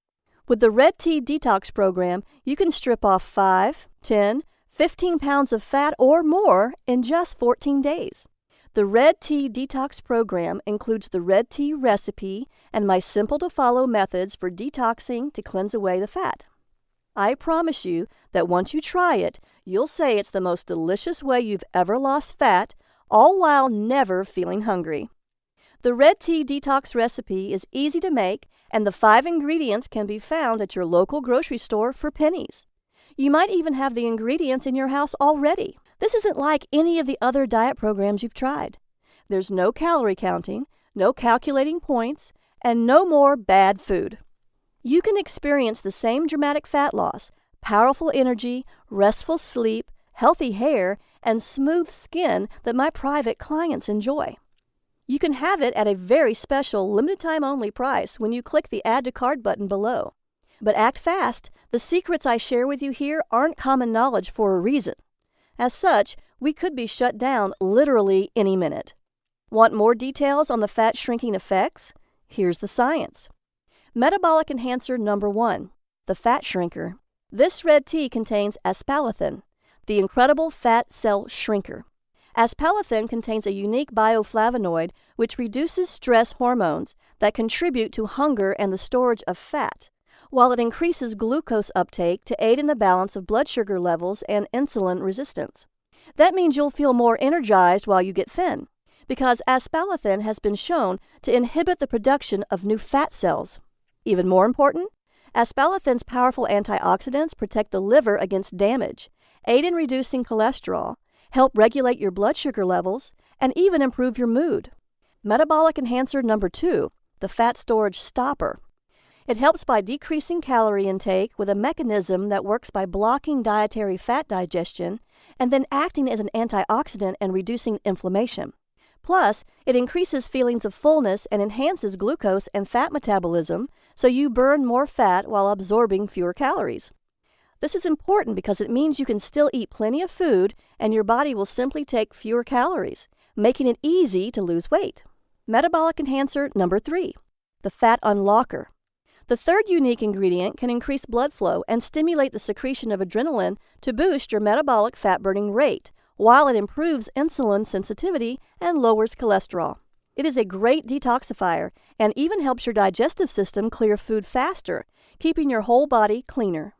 With the Red Tea Detox Program, you can strip off 5, 10, 15 pounds of fat or more in just 14 days. The Red Tea Detox Program includes the red tea recipe and my simple-to-follow methods for detoxing to cleanse away the fat. I promise you that once you try it, you'll say it's the most delicious way you've ever lost fat, all while never feeling hungry. The Red Tea Detox recipe is easy to make, and the 5 ingredients can be found at your local grocery store for pennies. You might even have the ingredients in your house already. This isn't like any of the other diet programs you've tried. There's no calorie counting, no calculating points, and no more bad food. You can experience the same dramatic fat loss, powerful energy, restful sleep, healthy hair, and smooth skin that my private clients enjoy. You can have it at a very special limited time only price when you click the Add to Cart button below. But act fast. The secrets I share with you here aren't common knowledge for a reason. As such, we could be shut down literally any minute. Want more details on the fat shrinking effects? Here's the science. Metabolic enhancer number 1, the fat shrinker. This red tea contains aspartame, the incredible fat cell shrinker. Aspartame contains a unique bioflavonoid which reduces stress hormones that contribute to hunger and the storage of fat, while it increases glucose uptake to aid in the balance of blood sugar levels and insulin resistance. That means you'll feel more energized while you get thin, because aspartame has been shown to inhibit the production of new fat cells. Even more important, aspartame's powerful antioxidants protect the liver against damage, aid in reducing cholesterol, help regulate your blood sugar levels, and even improve your mood. Metabolic enhancer number 2, the fat storage stopper. It helps by decreasing calorie intake with a mechanism that works by blocking dietary fat digestion and then acting as an antioxidant and reducing inflammation. Plus, it increases feelings of fullness and enhances glucose and fat metabolism, so you burn more fat while absorbing fewer calories. This is important because it means you can still eat plenty of food and your body will simply take fewer calories, making it easy to lose weight. Metabolic enhancer number 3, the fat unlocker. The third unique ingredient can increase blood flow and stimulate the secretion of adrenaline to boost your metabolic fat-burning rate, while it improves insulin sensitivity and lowers cholesterol. It is a great detoxifier and even helps your digestive system clear food faster, keeping your whole body cleaner.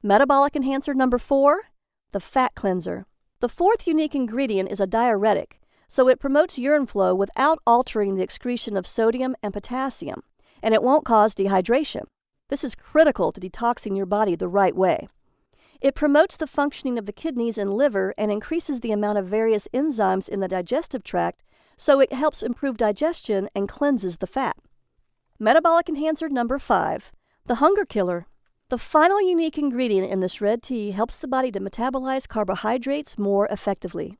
Metabolic enhancer number 4, the fat cleanser. The fourth unique ingredient is a diuretic, so it promotes urine flow without altering the excretion of sodium and potassium, and it won't cause dehydration. This is critical to detoxing your body the right way. It promotes the functioning of the kidneys and liver and increases the amount of various enzymes in the digestive tract, so it helps improve digestion and cleanses the fat. Metabolic enhancer number 5, the hunger killer. The final unique ingredient in this red tea helps the body to metabolize carbohydrates more effectively.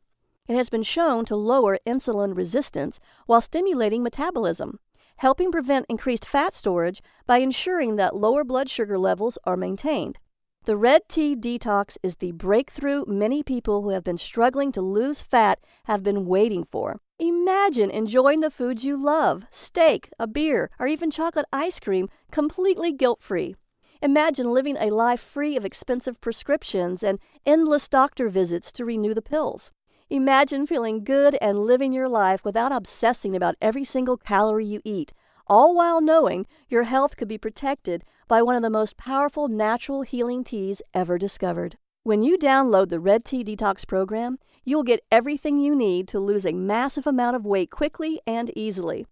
It has been shown to lower insulin resistance while stimulating metabolism, helping prevent increased fat storage by ensuring that lower blood sugar levels are maintained. The Red Tea Detox is the breakthrough many people who have been struggling to lose fat have been waiting for. Imagine enjoying the foods you love, steak, a beer, or even chocolate ice cream, completely guilt-free. Imagine living a life free of expensive prescriptions and endless doctor visits to renew the pills. Imagine feeling good and living your life without obsessing about every single calorie you eat, all while knowing your health could be protected by one of the most powerful natural healing teas ever discovered. When you download the Red Tea Detox program, you'll get everything you need to lose a massive amount of weight quickly and easily.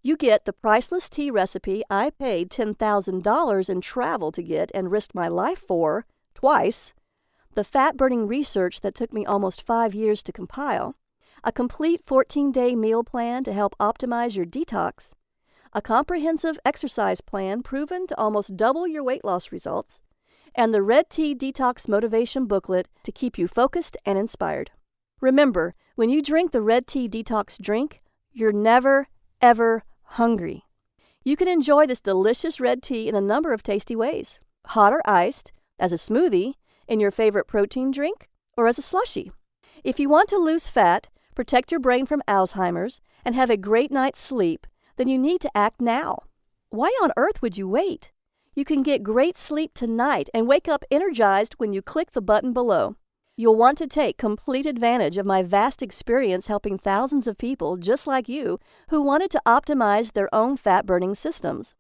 You get the priceless tea recipe I paid $10,000 in travel to get and risked my life for, twice, the fat-burning research that took me almost 5 years to compile, a complete 14-day meal plan to help optimize your detox, a comprehensive exercise plan proven to almost double your weight loss results, and the Red Tea Detox Motivation Booklet to keep you focused and inspired. Remember, when you drink the Red Tea Detox drink, you're never, ever hungry. You can enjoy this delicious red tea in a number of tasty ways: hot or iced, as a smoothie, in your favorite protein drink, or as a slushie. If you want to lose fat, protect your brain from Alzheimer's, and have a great night's sleep, then you need to act now. Why on earth would you wait? You can get great sleep tonight and wake up energized when you click the button below. You'll want to take complete advantage of my vast experience helping thousands of people just like you who wanted to optimize their own fat-burning systems.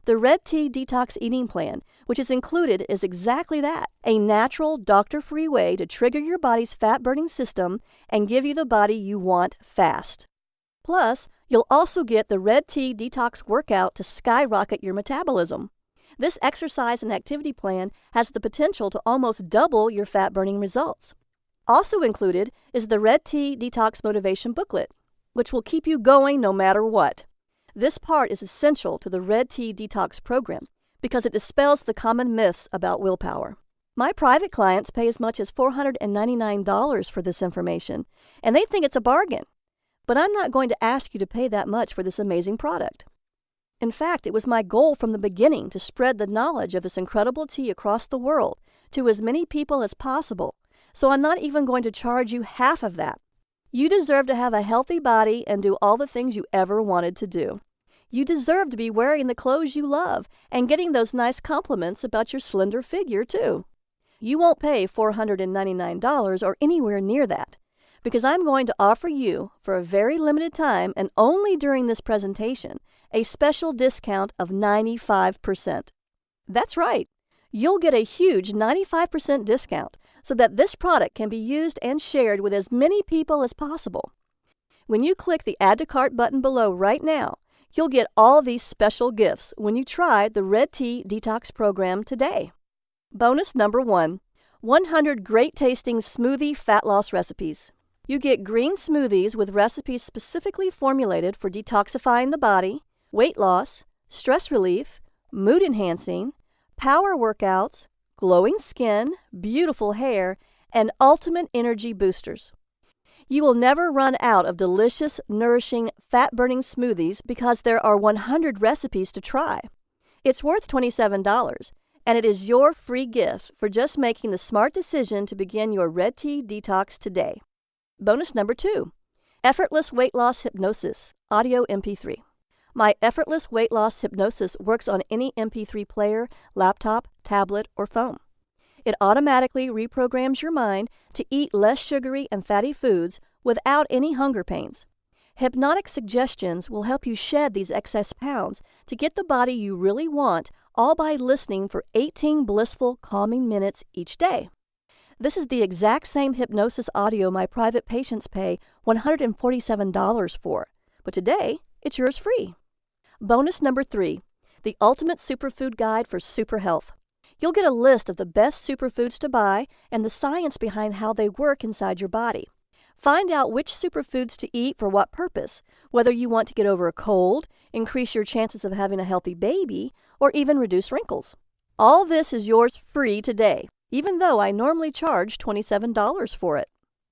The Red Tea Detox Eating Plan, which is included, is exactly that: a natural, doctor-free way to trigger your body's fat-burning system and give you the body you want fast. Plus, you'll also get the Red Tea Detox Workout to skyrocket your metabolism. This exercise and activity plan has the potential to almost double your fat-burning results. Also included is the Red Tea Detox Motivation Booklet, which will keep you going no matter what. This part is essential to the Red Tea Detox program because it dispels the common myths about willpower. My private clients pay as much as $499 for this information, and they think it's a bargain. But I'm not going to ask you to pay that much for this amazing product. In fact, it was my goal from the beginning to spread the knowledge of this incredible tea across the world to as many people as possible, so I'm not even going to charge you half of that. You deserve to have a healthy body and do all the things you ever wanted to do. You deserve to be wearing the clothes you love and getting those nice compliments about your slender figure, too. You won't pay $499 or anywhere near that, because I'm going to offer you, for a very limited time and only during this presentation, a special discount of 95%. That's right. You'll get a huge 95% discount so that this product can be used and shared with as many people as possible. When you click the Add to Cart button below right now, you'll get all these special gifts when you try the Red Tea Detox program today. Bonus number 1, 100 great-tasting smoothie fat loss recipes. You get green smoothies with recipes specifically formulated for detoxifying the body, weight loss, stress relief, mood enhancing, power workouts, glowing skin, beautiful hair, and ultimate energy boosters. You will never run out of delicious, nourishing, fat-burning smoothies because there are 100 recipes to try. It's worth $27, and it is your free gift for just making the smart decision to begin your Red Tea Detox today. Bonus number 2, Effortless Weight Loss Hypnosis, Audio MP3. My effortless weight loss hypnosis works on any MP3 player, laptop, tablet, or phone. It automatically reprograms your mind to eat less sugary and fatty foods without any hunger pains. Hypnotic suggestions will help you shed these excess pounds to get the body you really want, all by listening for 18 blissful, calming minutes each day. This is the exact same hypnosis audio my private patients pay $147 for, but today it's yours free. Bonus number 3, the Ultimate Superfood Guide for Super Health. You'll get a list of the best superfoods to buy and the science behind how they work inside your body. Find out which superfoods to eat for what purpose, whether you want to get over a cold, increase your chances of having a healthy baby, or even reduce wrinkles. All this is yours free today, even though I normally charge $27 for it.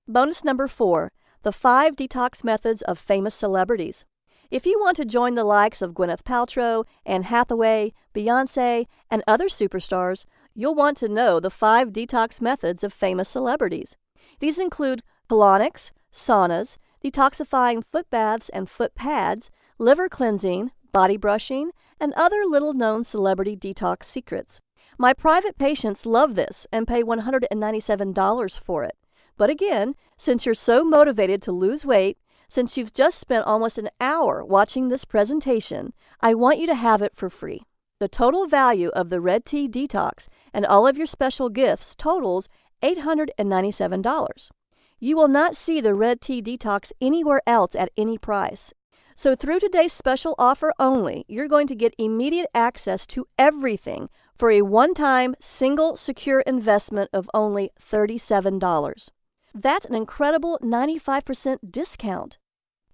Bonus number 4, the 5 detox methods of famous celebrities. If you want to join the likes of Gwyneth Paltrow, Anne Hathaway, Beyoncé, and other superstars, you'll want to know the 5 detox methods of famous celebrities. These include colonics, saunas, detoxifying foot baths and foot pads, liver cleansing, body brushing, and other little-known celebrity detox secrets. My private patients love this and pay $197 for it. But again, since you're so motivated to lose weight, since you've just spent almost an hour watching this presentation, I want you to have it for free. The total value of the Red Tea Detox and all of your special gifts totals $897. You will not see the Red Tea Detox anywhere else at any price. So through today's special offer only, you're going to get immediate access to everything for a one-time, single, secure investment of only $37. That's an incredible 95% discount.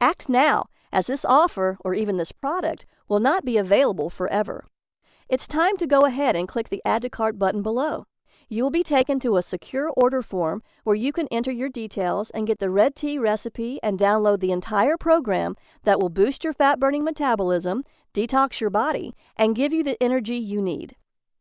Act now, as this offer, or even this product, will not be available forever. It's time to go ahead and click the Add to Cart button below. You will be taken to a secure order form where you can enter your details and get the Red Tea recipe and download the entire program that will boost your fat-burning metabolism, detox your body, and give you the energy you need.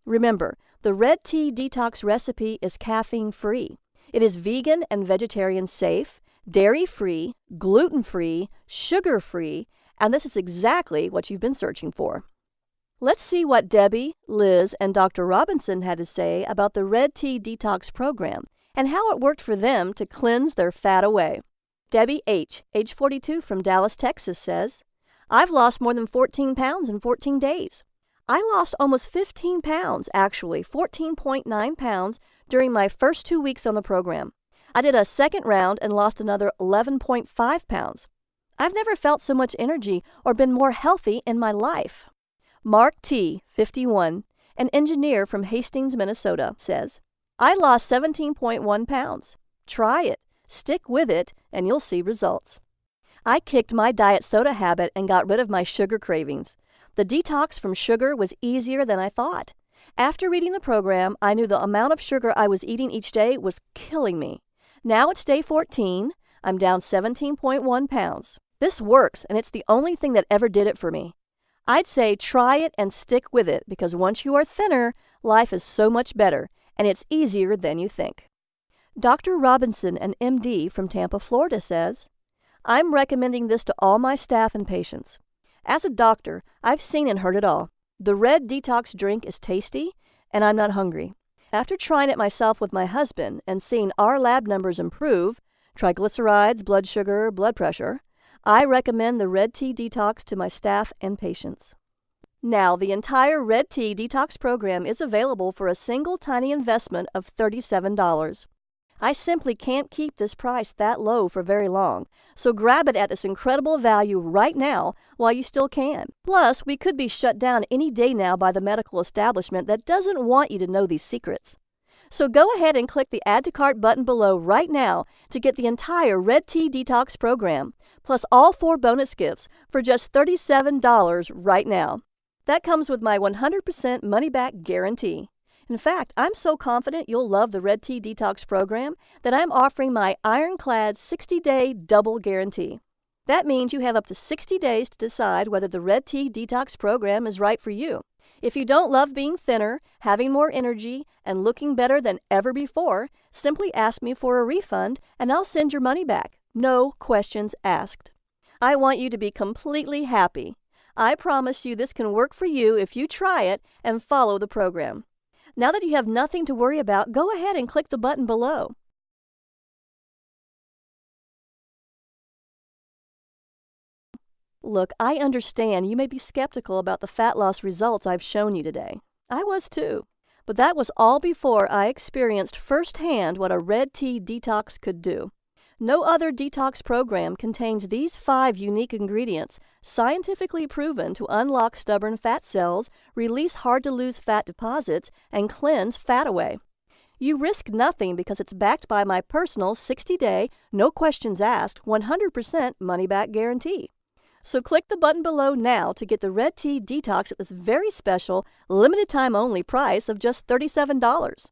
Remember, the Red Tea Detox recipe is caffeine-free. It is vegan and vegetarian safe, dairy-free, gluten-free, sugar-free, and this is exactly what you've been searching for. Let's see what Debbie, Liz, and Dr. Robinson had to say about the Red Tea Detox program and how it worked for them to cleanse their fat away. Debbie H., age 42 from Dallas, Texas, says, I've lost more than 14 pounds in 14 days. I lost almost 15 pounds, actually 14.9 pounds, during my first 2 weeks on the program. I did a second round and lost another 11.5 pounds. I've never felt so much energy or been more healthy in my life. Mark T., 51, an engineer from Hastings, Minnesota, says, I lost 17.1 pounds. Try it, stick with it, and you'll see results. I kicked my diet soda habit and got rid of my sugar cravings. The detox from sugar was easier than I thought. After reading the program, I knew the amount of sugar I was eating each day was killing me. Now it's day 14. I'm down 17.1 pounds. This works, and it's the only thing that ever did it for me. I'd say try it and stick with it because once you are thinner, life is so much better and it's easier than you think. Dr. Robinson, an MD from Tampa, Florida, says, I'm recommending this to all my staff and patients. As a doctor, I've seen and heard it all. The Red Detox drink is tasty, and I'm not hungry. After trying it myself with my husband and seeing our lab numbers improve, triglycerides, blood sugar, blood pressure, I recommend the Red Tea Detox to my staff and patients. Now, the entire Red Tea Detox program is available for a single tiny investment of $37. I simply can't keep this price that low for very long, so grab it at this incredible value right now while you still can. Plus, we could be shut down any day now by the medical establishment that doesn't want you to know these secrets. So go ahead and click the Add to Cart button below right now to get the entire Red Tea Detox program, plus all 4 bonus gifts for just $37 right now. That comes with my 100% money-back guarantee. In fact, I'm so confident you'll love the Red Tea Detox program that I'm offering my ironclad 60-day double guarantee. That means you have up to 60 days to decide whether the Red Tea Detox program is right for you. If you don't love being thinner, having more energy, and looking better than ever before, simply ask me for a refund and I'll send your money back. No questions asked. I want you to be completely happy. I promise you this can work for you if you try it and follow the program. Now that you have nothing to worry about, go ahead and click the button below. Look, I understand you may be skeptical about the fat loss results I've shown you today. I was too. But that was all before I experienced firsthand what a Red Tea Detox could do. No other detox program contains these 5 unique ingredients scientifically proven to unlock stubborn fat cells, release hard-to-lose fat deposits, and cleanse fat away. You risk nothing because it's backed by my personal 60-day, no questions asked, 100% money-back guarantee. So click the button below now to get the Red Tea Detox at this very special, limited-time-only price of just $37.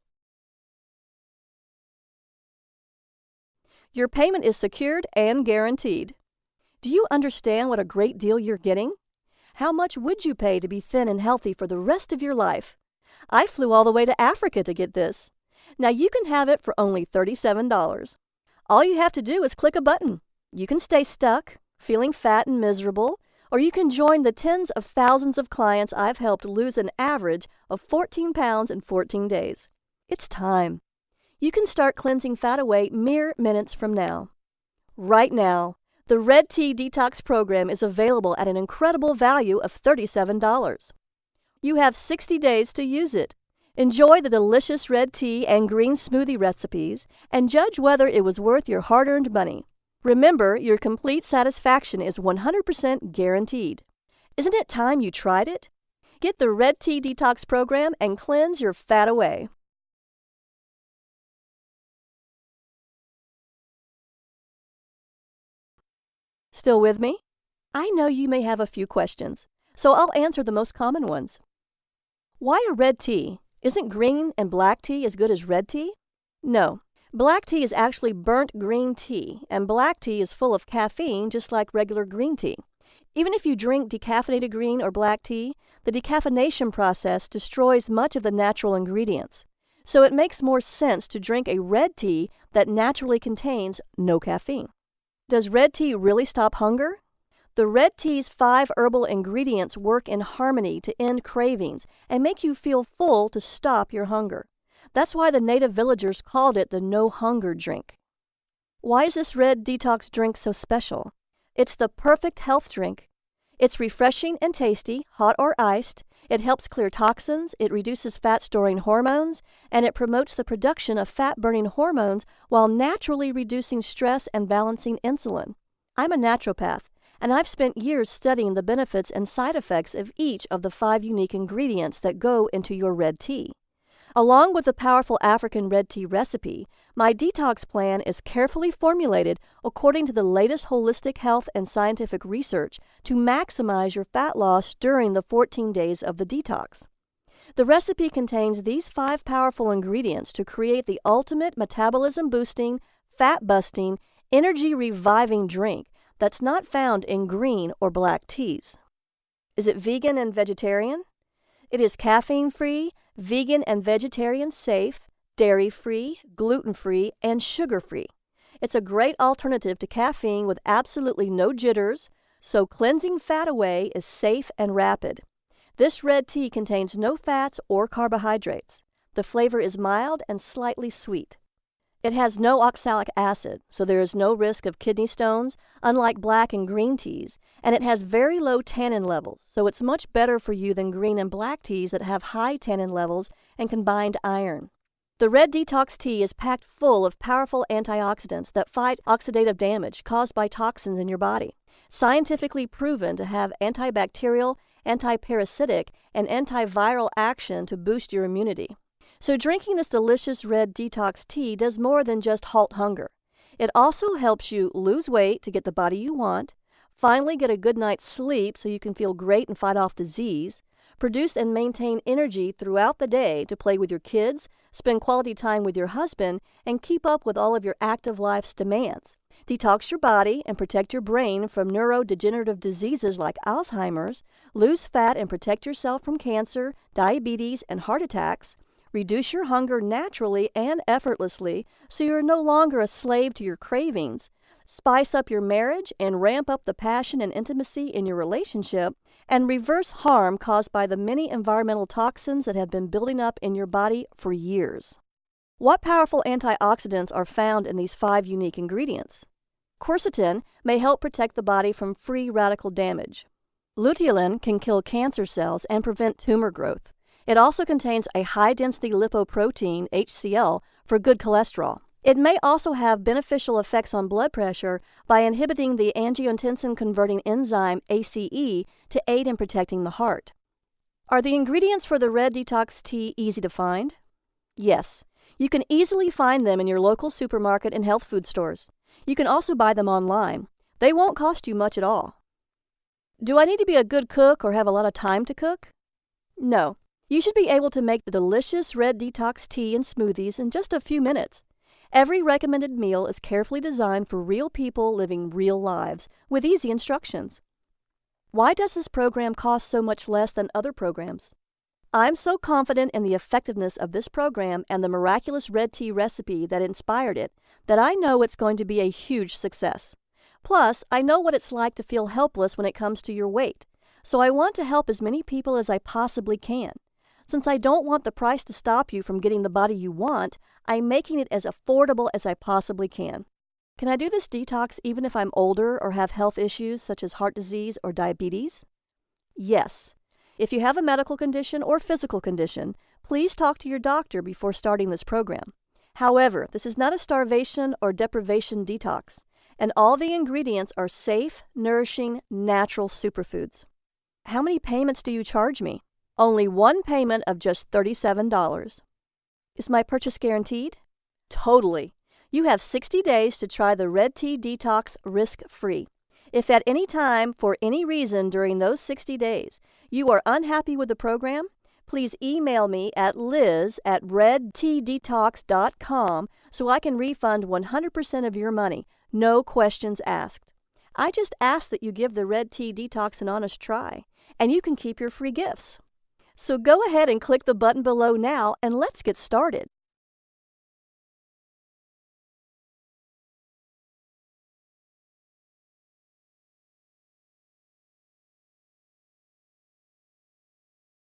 Your payment is secured and guaranteed. Do you understand what a great deal you're getting? How much would you pay to be thin and healthy for the rest of your life? I flew all the way to Africa to get this. Now you can have it for only $37. All you have to do is click a button. You can stay stuck, feeling fat and miserable, or you can join the tens of thousands of clients I've helped lose an average of 14 pounds in 14 days. It's time. You can start cleansing fat away mere minutes from now. Right now, the Red Tea Detox program is available at an incredible value of $37. You have 60 days to use it. Enjoy the delicious red tea and green smoothie recipes and judge whether it was worth your hard-earned money. Remember, your complete satisfaction is 100% guaranteed. Isn't it time you tried it? Get the Red Tea Detox program and cleanse your fat away. Still with me? I know you may have a few questions, so I'll answer the most common ones. Why a red tea? Isn't green and black tea as good as red tea? No. Black tea is actually burnt green tea, and black tea is full of caffeine just like regular green tea. Even if you drink decaffeinated green or black tea, the decaffeination process destroys much of the natural ingredients. So it makes more sense to drink a red tea that naturally contains no caffeine. Does red tea really stop hunger? The red tea's 5 herbal ingredients work in harmony to end cravings and make you feel full to stop your hunger. That's why the native villagers called it the no-hunger drink. Why is this red detox drink so special? It's the perfect health drink. It's refreshing and tasty, hot or iced. It helps clear toxins, it reduces fat-storing hormones, and it promotes the production of fat-burning hormones while naturally reducing stress and balancing insulin. I'm a naturopath, and I've spent years studying the benefits and side effects of each of the 5 unique ingredients that go into your red tea. Along with the powerful African red tea recipe, my detox plan is carefully formulated according to the latest holistic health and scientific research to maximize your fat loss during the 14 days of the detox. The recipe contains these 5 powerful ingredients to create the ultimate metabolism-boosting, fat-busting, energy-reviving drink that's not found in green or black teas. Is it vegan and vegetarian? It is caffeine-free, vegan and vegetarian safe, dairy-free, gluten-free, and sugar-free. It's a great alternative to caffeine with absolutely no jitters, so cleansing fat away is safe and rapid. This red tea contains no fats or carbohydrates. The flavor is mild and slightly sweet. It has no oxalic acid, so there is no risk of kidney stones, unlike black and green teas, and it has very low tannin levels, so it's much better for you than green and black teas that have high tannin levels and combined iron. The Red Detox tea is packed full of powerful antioxidants that fight oxidative damage caused by toxins in your body, scientifically proven to have antibacterial, antiparasitic, and antiviral action to boost your immunity. So drinking this delicious red detox tea does more than just halt hunger. It also helps you lose weight to get the body you want, finally get a good night's sleep so you can feel great and fight off disease, produce and maintain energy throughout the day to play with your kids, spend quality time with your husband, and keep up with all of your active life's demands. Detox your body and protect your brain from neurodegenerative diseases like Alzheimer's, lose fat and protect yourself from cancer, diabetes, and heart attacks, reduce your hunger naturally and effortlessly so you're no longer a slave to your cravings, spice up your marriage and ramp up the passion and intimacy in your relationship, and reverse harm caused by the many environmental toxins that have been building up in your body for years. What powerful antioxidants are found in these 5 unique ingredients? Quercetin may help protect the body from free radical damage. Luteolin can kill cancer cells and prevent tumor growth. It also contains a high-density lipoprotein, HCl, for good cholesterol. It may also have beneficial effects on blood pressure by inhibiting the angiotensin-converting enzyme ACE to aid in protecting the heart. Are the ingredients for the Red Detox tea easy to find? Yes. You can easily find them in your local supermarket and health food stores. You can also buy them online. They won't cost you much at all. Do I need to be a good cook or have a lot of time to cook? No. You should be able to make the delicious Red Detox tea and smoothies in just a few minutes. Every recommended meal is carefully designed for real people living real lives with easy instructions. Why does this program cost so much less than other programs? I'm so confident in the effectiveness of this program and the miraculous red tea recipe that inspired it that I know it's going to be a huge success. Plus, I know what it's like to feel helpless when it comes to your weight, so I want to help as many people as I possibly can. Since I don't want the price to stop you from getting the body you want, I'm making it as affordable as I possibly can. Can I do this detox even if I'm older or have health issues such as heart disease or diabetes? Yes. If you have a medical condition or physical condition, please talk to your doctor before starting this program. However, this is not a starvation or deprivation detox, and all the ingredients are safe, nourishing, natural superfoods. How many payments do you charge me? Only one payment of just $37. Is my purchase guaranteed? Totally. You have 60 days to try the Red Tea Detox risk-free. If at any time, for any reason during those 60 days, you are unhappy with the program, please email me at liz@redteadetox.com so I can refund 100% of your money, no questions asked. I just ask that you give the Red Tea Detox an honest try, and you can keep your free gifts. So go ahead and click the button below now and let's get started.